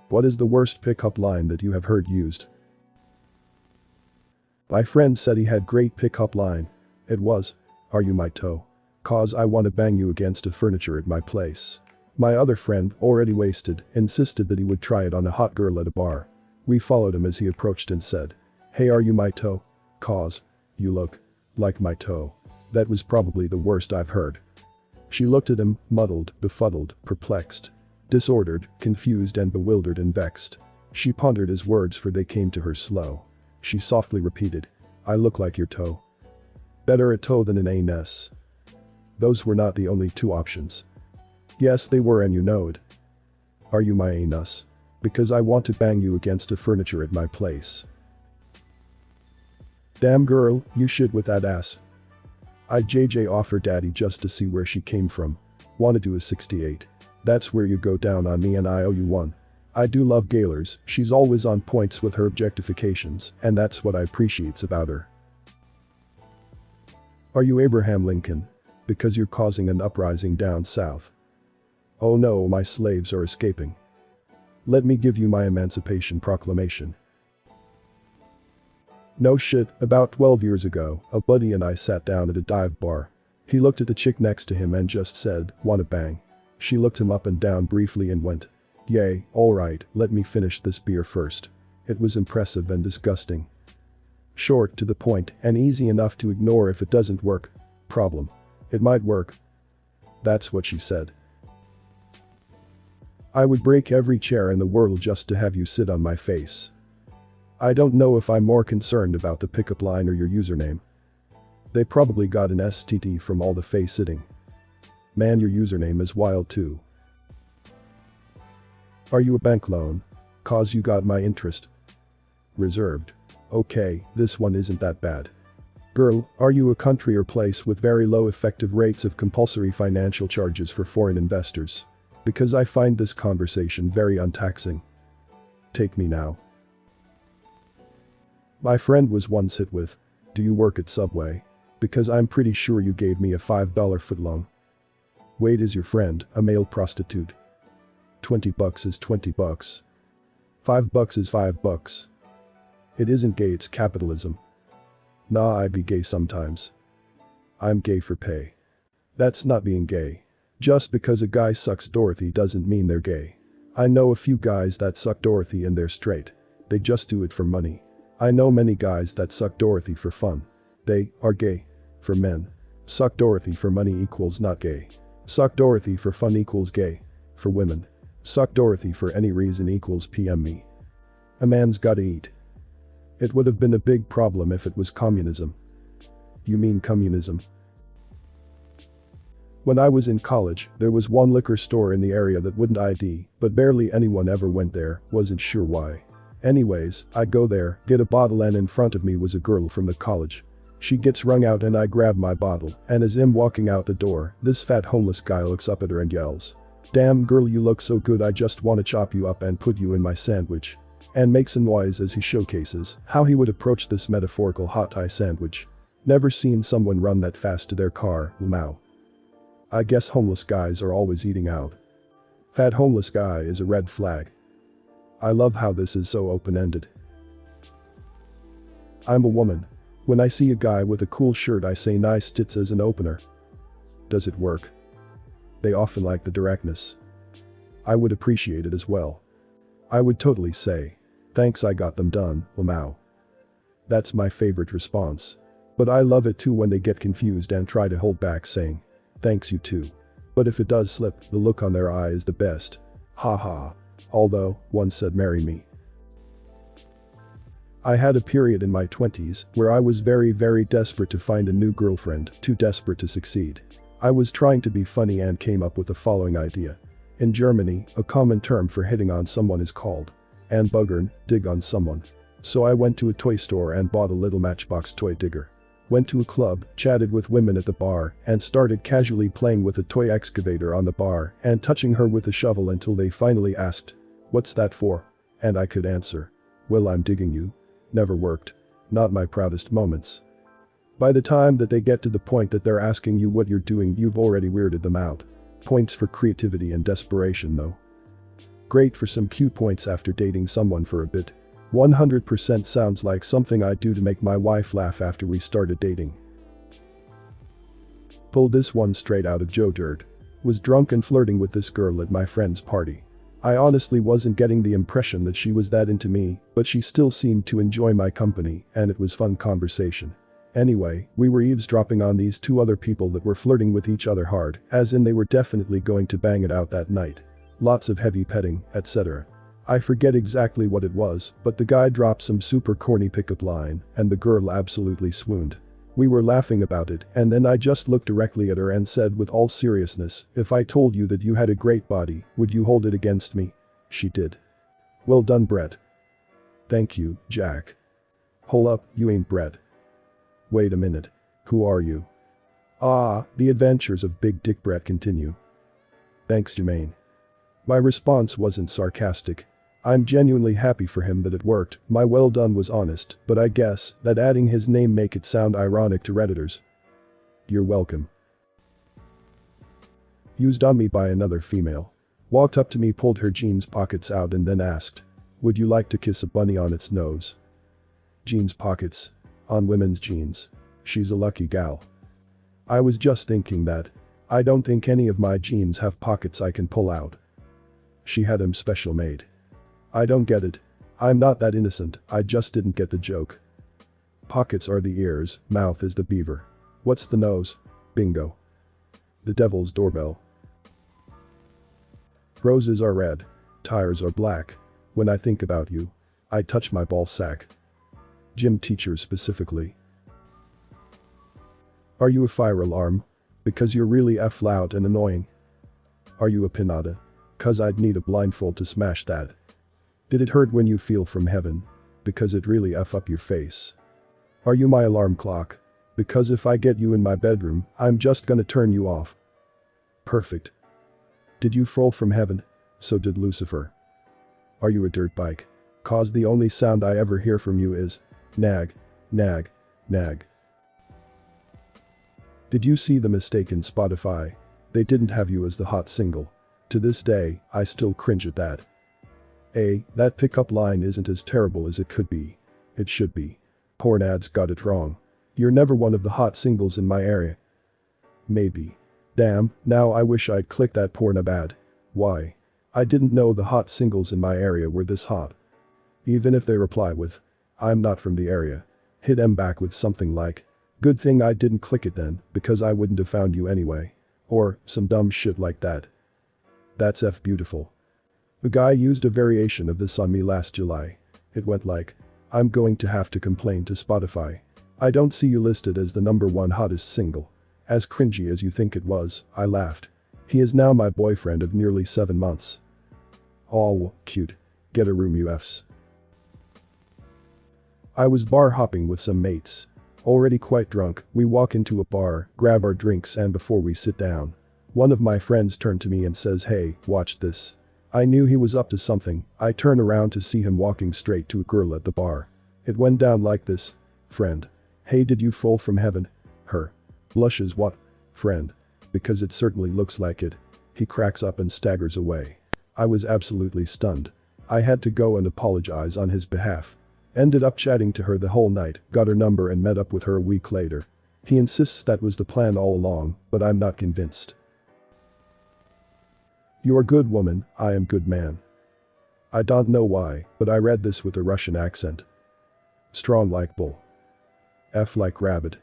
What is the worst pickup line that you have heard used? My friend said he had great pickup line. It was, "Are you my toe? 'Cause I wanna bang you against the furniture at my place." My other friend, already wasted, insisted that he would try it on a hot girl at a bar. We followed him as he approached and said, "Hey, are you my toe? 'Cause you look like my toe." That was probably the worst I've heard. She looked at him, muddled, befuddled, perplexed, disordered, confused and bewildered and vexed. She pondered his words for they came to her slow. She softly repeated, "I look like your toe. Better a toe than an anus." Those were not the only two options. Yes, they were, and you know it. "Are you my anus? Because I want to bang you against the furniture at my place." "Damn girl, you shit with that ass." I JJ offer daddy just to see where she came from. Wanna do a 68. That's where you go down on me and I owe you one. I do love Gaylors, she's always on points with her objectifications, and that's what I appreciates about her. "Are you Abraham Lincoln? Because you're causing an uprising down south." "Oh no, my slaves are escaping. Let me give you my Emancipation Proclamation." No shit, about 12 years ago, a buddy and I sat down at a dive bar. He looked at the chick next to him and just said, "Wanna bang?" She looked him up and down briefly and went, "Yay, alright, let me finish this beer first." It was impressive and disgusting. Short, to the point, and easy enough to ignore if it doesn't work. Problem. It might work. That's what she said. "I would break every chair in the world just to have you sit on my face." I don't know if I'm more concerned about the pickup line or your username. They probably got an STD from all the face sitting. Man, your username is wild too. "Are you a bank loan? 'Cause you got my interest." Reserved. Okay, this one isn't that bad. "Girl, are you a country or place with very low effective rates of compulsory financial charges for foreign investors? Because I find this conversation very untaxing." "Take me now." My friend was once hit with, "Do you work at Subway? Because I'm pretty sure you gave me a $5 footlong." Wait, is your friend a male prostitute? $20 is $20. $5 is $5. It isn't gay, it's capitalism. Nah, I be gay sometimes. I'm gay for pay. That's not being gay. Just because a guy sucks Dorothy doesn't mean they're gay. I know a few guys that suck Dorothy and they're straight. They just do it for money. I know many guys that suck Dorothy for fun. They are gay. For men. Suck Dorothy for money equals not gay. Suck Dorothy for fun equals gay. For women. Suck Dorothy for any reason equals PM me. A man's gotta eat. It would have been a big problem if it was communism. You mean communism? When I was in college, there was one liquor store in the area that wouldn't ID, but barely anyone ever went there, wasn't sure why. Anyways, I go there, get a bottle, and in front of me was a girl from the college. She gets wrung out and I grab my bottle, and as I'm walking out the door, this fat homeless guy looks up at her and yells, "Damn girl, you look so good, I just wanna chop you up and put you in my sandwich." And makes a noise as he showcases how he would approach this metaphorical hot eye sandwich. Never seen someone run that fast to their car, lmao. I guess homeless guys are always eating out. Fat homeless guy is a red flag. I love how this is so open-ended. I'm a woman. When I see a guy with a cool shirt I say nice tits as an opener. Does it work? They often like the directness. I would appreciate it as well. I would totally say, "Thanks, I got them done, lmao." That's my favorite response. But I love it too when they get confused and try to hold back saying, "Thanks, you too." But if it does slip, the look on their eye is the best. Ha ha. Although, one said marry me. I had a period in my 20s where I was very desperate to find a new girlfriend, too desperate to succeed. I was trying to be funny and came up with the following idea. In Germany, a common term for hitting on someone is called anbuggern, dig on someone. So I went to a toy store and bought a little Matchbox toy digger. Went to a club, chatted with women at the bar, and started casually playing with a toy excavator on the bar and touching her with a shovel until they finally asked, "What's that for?" And I could answer, "Well, I'm digging you." Never worked. Not my proudest moments. By the time that they get to the point that they're asking you what you're doing, you've already weirded them out. Points for creativity and desperation though. Great for some cute points after dating someone for a bit. 100% sounds like something I'd do to make my wife laugh after we started dating. Pulled this one straight out of Joe Dirt. Was drunk and flirting with this girl at my friend's party. I honestly wasn't getting the impression that she was that into me, but she still seemed to enjoy my company, and it was fun conversation. Anyway, we were eavesdropping on these two other people that were flirting with each other hard, as in they were definitely going to bang it out that night. Lots of heavy petting, etc. I forget exactly what it was, but the guy dropped some super corny pickup line, and the girl absolutely swooned. We were laughing about it, and then I just looked directly at her and said with all seriousness, "If I told you that you had a great body, would you hold it against me?" She did. "Well done, Brett." "Thank you, Jack." "Hold up, you ain't Brett." "Wait a minute. Who are you?" "Ah, the adventures of Big Dick Brett continue." "Thanks, Jermaine." My response wasn't sarcastic. I'm genuinely happy for him that it worked. My well done was honest, but I guess that adding his name make it sound ironic to Redditors. "You're welcome." Used on me by another female. Walked up to me, pulled her jeans pockets out and then asked, "Would you like to kiss a bunny on its nose?" Jeans pockets. On women's jeans. She's a lucky gal. I was just thinking that. I don't think any of my jeans have pockets I can pull out. She had 'em special made. I don't get it. I'm not that innocent, I just didn't get the joke. Pockets are the ears, mouth is the beaver. What's the nose? Bingo. The devil's doorbell. Roses are red. Tires are black. When I think about you, I touch my ball sack. Gym teachers specifically. Are you a fire alarm? Because you're really F loud and annoying. Are you a pinata? 'Cause I'd need a blindfold to smash that. Did it hurt when you feel from heaven? Because it really F up your face. Are you my alarm clock? Because if I get you in my bedroom, I'm just gonna turn you off. Perfect. Did you fall from heaven? So did Lucifer. Are you a dirt bike? 'Cause the only sound I ever hear from you is nag, nag, nag. Did you see the mistake in Spotify? They didn't have you as the hot single. To this day, I still cringe at that. That pickup line isn't as terrible as it could be. It should be. Porn ads got it wrong. You're never one of the hot singles in my area. Maybe. Damn, now I wish I'd clicked that porn ad. Why? I didn't know the hot singles in my area were this hot. Even if they reply with, "I'm not from the area." Hit em back with something like, "Good thing I didn't click it then, because I wouldn't have found you anyway." Or some dumb shit like that. That's F beautiful. The guy used a variation of this on me last July. It went like, "I'm going to have to complain to Spotify. I don't see you listed as the #1 hottest single." As cringy as you think it was, I laughed. He is now my boyfriend of nearly 7 months. Oh, cute. Get a room, you Fs. I was bar hopping with some mates. Already quite drunk, we walk into a bar, grab our drinks, and before we sit down, one of my friends turned to me and says, "Hey, watch this." I knew he was up to something. I turn around to see him walking straight to a girl at the bar. It went down like this. Friend. Hey, did you fall from heaven? Her. Blushes. What? Friend. Because it certainly looks like it. He cracks up and staggers away. I was absolutely stunned. I had to go and apologize on his behalf. Ended up chatting to her the whole night, got her number and met up with her a week later. He insists that was the plan all along, but I'm not convinced. You're good woman, I am good man. I don't know why, but I read this with a Russian accent. Strong like bull. F like rabbit.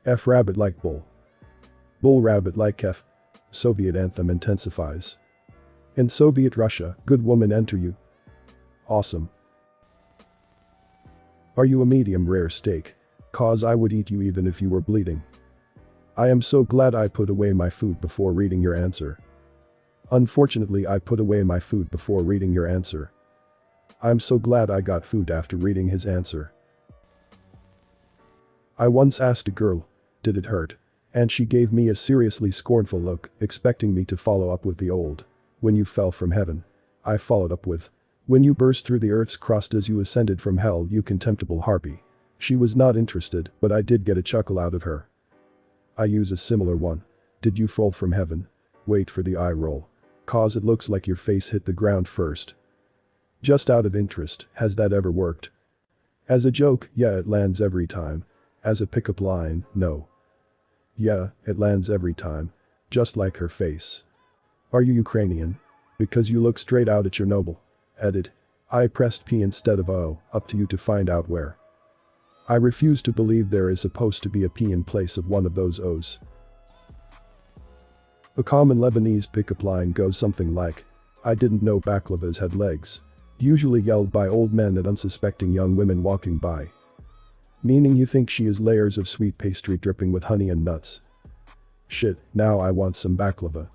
F rabbit like bull. Bull rabbit like F. Soviet anthem intensifies. In Soviet Russia, good woman enter you. Awesome. Are you a medium rare steak? 'Cause I would eat you even if you were bleeding. I am so glad I put away my food before reading your answer. Unfortunately, I put away my food before reading your answer. I'm so glad I got food after reading his answer. I once asked a girl, "Did it hurt?" And she gave me a seriously scornful look, expecting me to follow up with the old, "When you fell from heaven." I followed up with, "When you burst through the earth's crust as you ascended from hell, you contemptible harpy." She was not interested, but I did get a chuckle out of her. I use a similar one. Did you fall from heaven? Wait for the eye roll. cause it looks like your face hit the ground first. Just out of interest, has that ever worked? As a joke, yeah, it lands every time. As a pickup line, no. Yeah, it lands every time. Just like her face. Are you Ukrainian? Because you look straight out at Chernobyl. Edit. I pressed P instead of O, up to you to find out where. I refuse to believe there is supposed to be a P in place of one of those O's. A common Lebanese pickup line goes something like, I didn't know baklavas had legs. Usually yelled by old men at unsuspecting young women walking by. Meaning you think she is layers of sweet pastry dripping with honey and nuts. Shit, now I want some baklava.